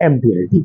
MTL TV।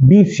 20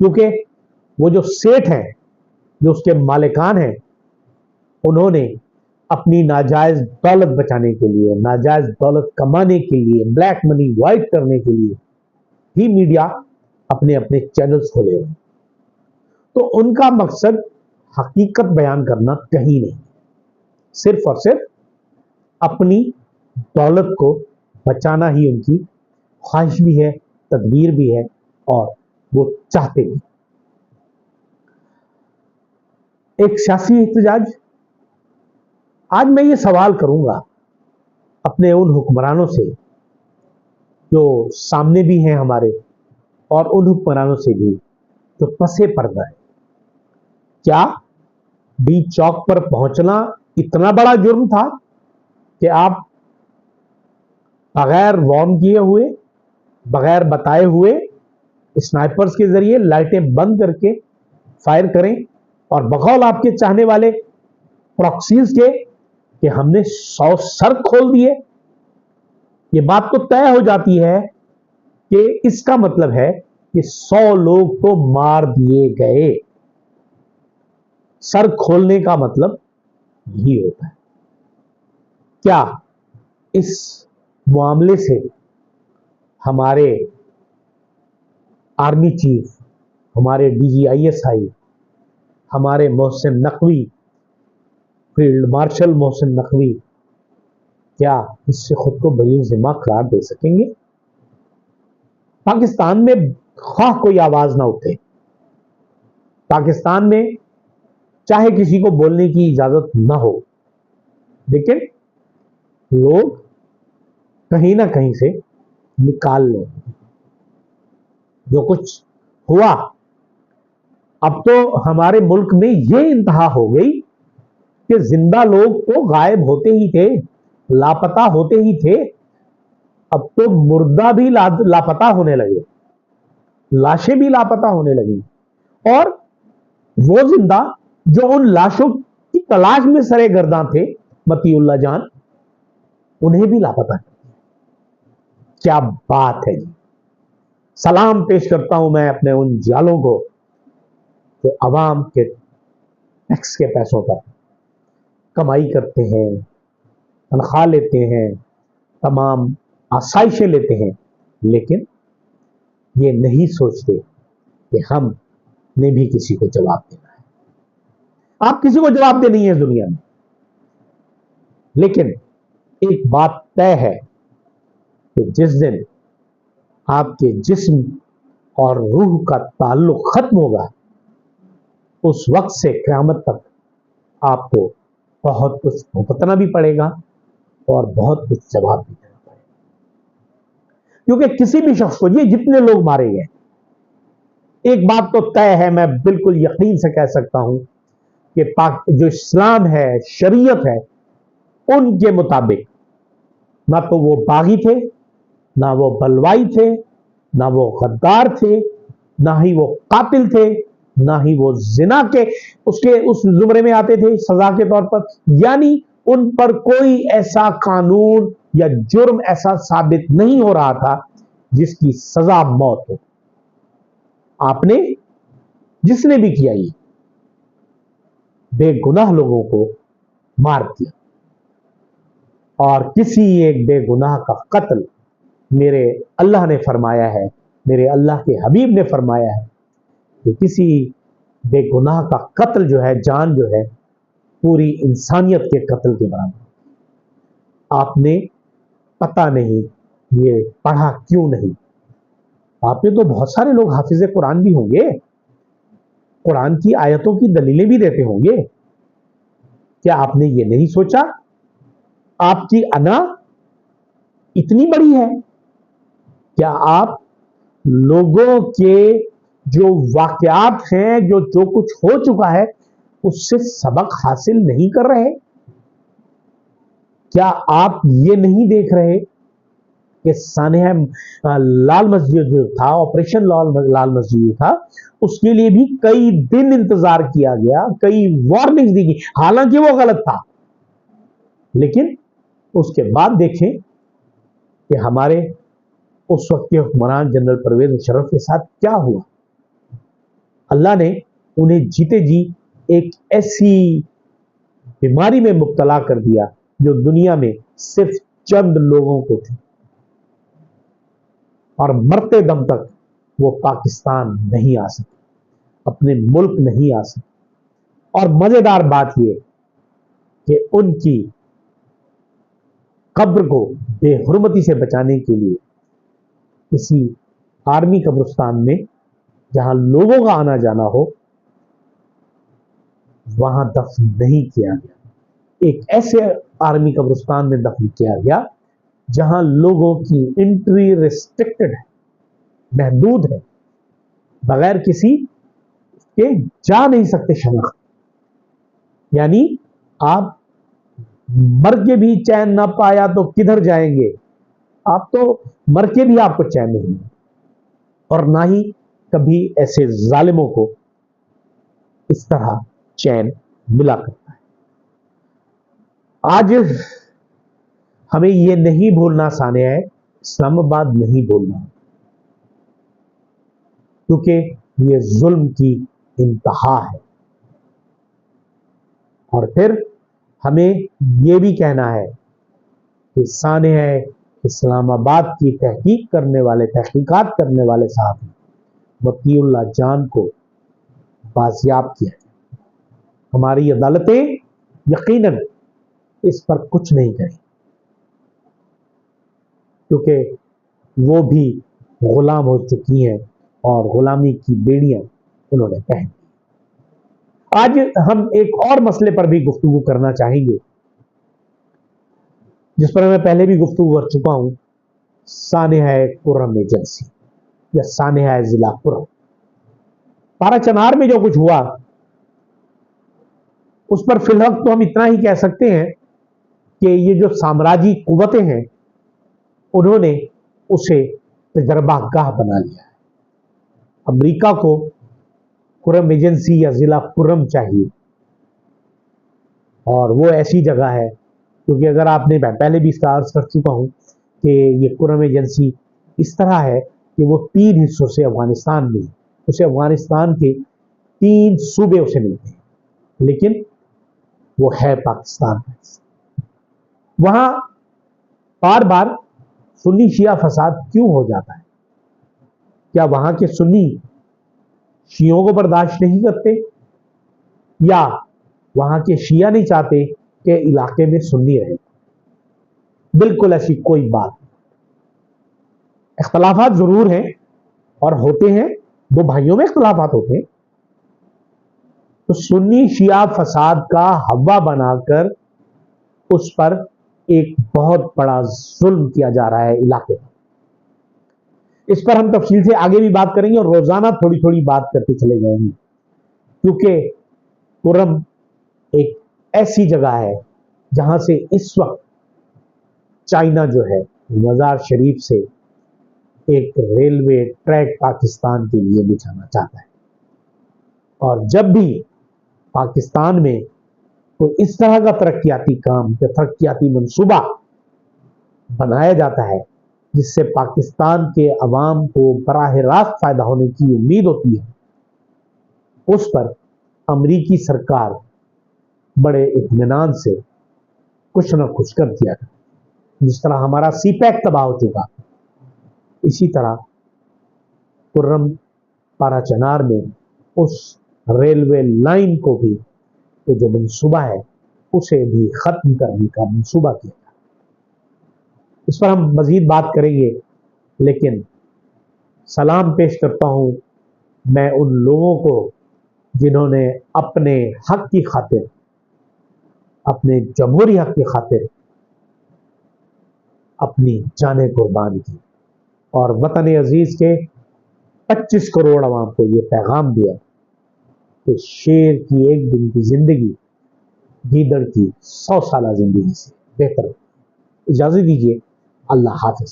کیونکہ وہ جو سیٹ ہیں، جو اس کے مالکان ہیں، انہوں نے اپنی ناجائز دولت بچانے کے لیے، ناجائز دولت کمانے کے لیے، بلیک منی وائٹ کرنے کے لیے ہی میڈیا اپنے اپنے چینلز کھولے ہوئے، تو ان کا مقصد حقیقت بیان کرنا کہیں نہیں، صرف اور صرف اپنی دولت کو بچانا ہی ان کی خواہش بھی ہے، تدبیر بھی ہے، اور وہ چاہتے بھی۔ ایک سیاسی احتجاج، آج میں یہ سوال کروں گا اپنے ان حکمرانوں سے جو سامنے بھی ہیں ہمارے، اور ان حکمرانوں سے بھی جو پسے پردہ ہے، کیا ڈی چوک پر پہنچنا اتنا بڑا جرم تھا کہ آپ بغیر وارن کیے ہوئے، بغیر بتائے ہوئے اسنائپرز کے ذریعے لائٹیں بند کر کے فائر کریں، اور بقول آپ کے چاہنے والے پراکسیز کے کہ ہم نے 100 سر کھول دیے؟ یہ بات تو طے ہو جاتی ہے کہ اس کا مطلب ہے کہ 100 لوگ تو مار دیے گئے۔ سر کھولنے کا مطلب یہی ہوتا ہے۔ کیا اس معاملے سے ہمارے آرمی چیف، ہمارے D G I S I, ہمارے محسن نقوی، فیلڈ مارشل محسن نقوی، کیا اس سے خود کو بری ذمہ قرار دے سکیں گے؟ پاکستان میں خواہ کوئی آواز نہ اٹھے، پاکستان میں چاہے کسی کو بولنے کی اجازت نہ ہو، لیکن لوگ کہیں نہ کہیں سے نکال لیں۔ جو کچھ ہوا، اب تو ہمارے ملک میں یہ انتہا ہو گئی کہ زندہ لوگ تو غائب ہوتے ہی تھے، لاپتہ ہوتے ہی تھے، اب تو مردہ بھی لاپتہ ہونے لگے، لاشیں بھی لاپتہ ہونے لگی، اور وہ زندہ جو ان لاشوں کی تلاش میں سرے گرداں تھے، متی اللہ جان، انہیں بھی لاپتہ ہے۔ کیا بات ہے جی! سلام پیش کرتا ہوں میں اپنے ان جالوں کو جو عوام کے ٹیکس کے پیسوں پر کمائی کرتے ہیں، تنخواہ لیتے ہیں، تمام آسائشیں لیتے ہیں، لیکن یہ نہیں سوچتے کہ ہم نے بھی کسی کو جواب دینا ہے۔ آپ کسی کو جواب دے نہیں ہے دنیا میں، لیکن ایک بات طے ہے کہ جس دن آپ کے جسم اور روح کا تعلق ختم ہوگا، اس وقت سے قیامت تک آپ کو بہت کچھ بھگتنا بھی پڑے گا اور بہت کچھ جواب بھی دینا پڑے گا، کیونکہ کسی بھی شخص کو، یہ جتنے لوگ مارے گئے، ایک بات تو طے ہے، میں بالکل یقین سے کہہ سکتا ہوں کہ جو اسلام ہے، شریعت ہے، ان کے مطابق نہ تو وہ باغی تھے، نہ وہ بلوائی تھے، نہ وہ غدار تھے، نہ ہی وہ قاتل تھے، نہ ہی وہ زنا کے اس زمرے میں آتے تھے سزا کے طور پر، یعنی ان پر کوئی ایسا قانون یا جرم ایسا ثابت نہیں ہو رہا تھا جس کی سزا موت ہو۔ آپ نے، جس نے بھی کیا، یہ بے گناہ لوگوں کو مار دیا، اور کسی ایک بے گناہ کا قتل میرے اللہ نے فرمایا ہے، میرے اللہ کے حبیب نے فرمایا ہے کہ کسی بے گناہ کا قتل جو ہے، جان جو ہے، پوری انسانیت کے قتل کے برابر۔ آپ نے پتہ نہیں یہ پڑھا کیوں نہیں؟ آپ نے تو بہت سارے لوگ حافظ قرآن بھی ہوں گے، قرآن کی آیتوں کی دلیلیں بھی دیتے ہوں گے، کیا آپ نے یہ نہیں سوچا آپ کی انا اتنی بڑی ہے؟ کیا آپ لوگوں کے جو واقعات ہیں، جو کچھ ہو چکا ہے، اس سے سبق حاصل نہیں کر رہے؟ کیا آپ یہ نہیں دیکھ رہے کہ سانحہ لال مسجد جو تھا، آپریشن لال مسجد جو تھا، اس کے لیے بھی کئی دن انتظار کیا گیا، کئی وارننگ دی گئی، حالانکہ وہ غلط تھا، لیکن اس کے بعد دیکھیں کہ ہمارے اس وقت کے حکمران جنرل پرویز مشرف کے ساتھ کیا ہوا۔ اللہ نے انہیں جیتے جی ایک ایسی بیماری میں مبتلا کر دیا جو دنیا میں صرف چند لوگوں کو تھی، اور مرتے دم تک وہ پاکستان نہیں آ سکے، اپنے ملک نہیں آ سکے۔ اور مزیدار بات یہ کہ ان کی قبر کو بے حرمتی سے بچانے کے لیے کسی آرمی قبرستان میں جہاں لوگوں کا آنا جانا ہو وہاں دفن نہیں کیا گیا، ایک ایسے آرمی قبرستان میں دفن کیا گیا جہاں لوگوں کی انٹری ریسٹرکٹڈ ہے، محدود ہے، بغیر کسی کے جا نہیں سکتے شناخت۔ یعنی آپ مر کے بھی چین نہ پایا تو کدھر جائیں گے، آپ تو مر کے بھی آپ کو چین نہیں، اور نہ ہی کبھی ایسے ظالموں کو اس طرح چین ملا کرتا ہے۔ آج ہمیں یہ نہیں بھولنا سانیہ ہے، اسلام آباد نہیں بھولنا، کیونکہ یہ ظلم کی انتہا ہے۔ اور پھر ہمیں یہ بھی کہنا ہے کہ سانیہ اسلام آباد کی تحقیقات کرنے والے صاحب وکی اللہ جان کو بازیاب کیا ہے۔ ہماری عدالتیں یقیناً اس پر کچھ نہیں کریں، کیونکہ وہ بھی غلام ہو چکی ہیں اور غلامی کی بیڑیاں انہوں نے پہن لی۔ آج ہم ایک اور مسئلے پر بھی گفتگو کرنا چاہیں گے جس پر میں پہلے بھی گفتگو کر چکا ہوں، سانحہ کرم ایجنسی یا سانحہ ضلع کرم۔ پارا چنار میں جو کچھ ہوا اس پر فی الوقت تو ہم اتنا ہی کہہ سکتے ہیں کہ یہ جو سامراجی قوتیں ہیں انہوں نے اسے تجربہ گاہ بنا لیا ہے۔ امریکہ کو کرم ایجنسی یا ضلع کرم چاہیے، اور وہ ایسی جگہ ہے کیونکہ اگر آپ نے پہلے بھی اس کا عرض کر چکا ہوں کہ یہ کرم ایجنسی اس طرح ہے کہ وہ 3 حصوں سے افغانستان میں، اسے افغانستان کے 3 صوبے اسے ملتے ہیں، لیکن وہ ہے پاکستان میں۔ وہاں بار بار سنی شیعہ فساد کیوں ہو جاتا ہے؟ کیا وہاں کے سنی شیعوں کو برداشت نہیں کرتے، یا وہاں کے شیعہ نہیں چاہتے کہ علاقے میں سنی رہے؟ بالکل ایسی کوئی بات نہیں۔ اختلافات ضرور ہیں اور ہوتے ہیں، 2 بھائیوں میں اختلافات ہوتے ہیں، تو سنی شیعہ فساد کا ہوا بنا کر اس پر ایک بہت بڑا ظلم کیا جا رہا ہے علاقے میں۔ اس پر ہم تفصیل سے آگے بھی بات کریں گے اور روزانہ تھوڑی تھوڑی بات کرتے چلے جائیں گے، کیونکہ کرم ایک ایسی جگہ ہے جہاں سے اس وقت چائنا جو ہے مزار شریف سے ایک ریلوے ٹریک پاکستان کے لیے بچھانا چاہتا ہے، اور جب بھی پاکستان میں تو اس طرح کا ترقیاتی کام یا ترقیاتی منصوبہ بنایا جاتا ہے جس سے پاکستان کے عوام کو براہ راست فائدہ ہونے کی امید ہوتی ہے، اس پر امریکی سرکار بڑے اطمینان سے کچھ نہ کچھ کر دیا کرتی۔ جس طرح ہمارا سی پیک تباہ ہو چکا، اسی طرح کرم پارا چنار میں اس ریلوے لائن کو بھی جو منصوبہ ہے اسے بھی ختم کرنے کا منصوبہ کیا جائے۔ اس پر ہم مزید بات کریں گے، لیکن سلام پیش کرتا ہوں میں ان لوگوں کو جنہوں نے اپنے حق کی خاطر، اپنے جمہوری حق کی خاطر اپنی جانیں قربان کی، اور وطن عزیز کے 25 کروڑ عوام کو یہ پیغام دیا کہ شیر کی 1 دن کی زندگی گیدڑ کی 100 سالہ زندگی سے بہتر ہے۔ اجازت دیجیے، اللہ حافظ۔